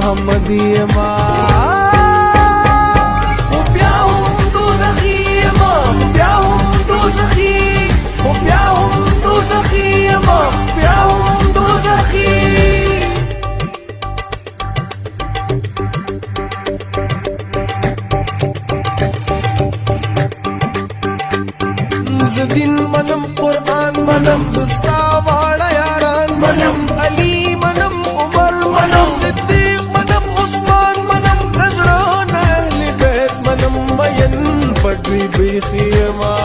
محمدی ما بیا هم دوزخی ما بیا هم دوزخی بیا هم دوزخی ما بیا هم دوزخی زدین منم قرآن منم دستا واړه یاران منم علی منم عمر منم صدیق منم عثمان منم رزړان اهل بیت منم مین پټوي بیخي ما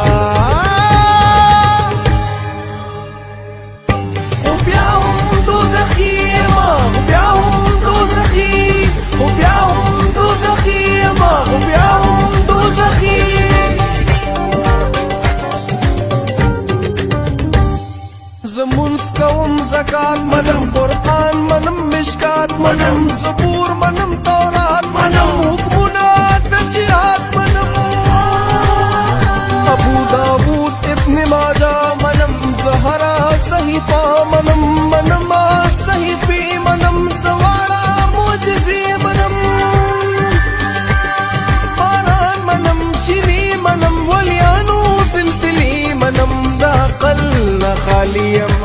بیا هم دوزخی ما بیا هم دوزخی بیا هم دوزخی ما بیا هم دوزخی زمونس کوم زکات منم قرآن منم مشکات منم زبور منم تورات منم حکمونه د جهاد منم ابو داود ابن ماجه منم زهرا صحیفه منم منم صحیفی منم سواړه معجزې منم باران منم چینی منم ولیانو سلسلې منم د عقل نه خالي یم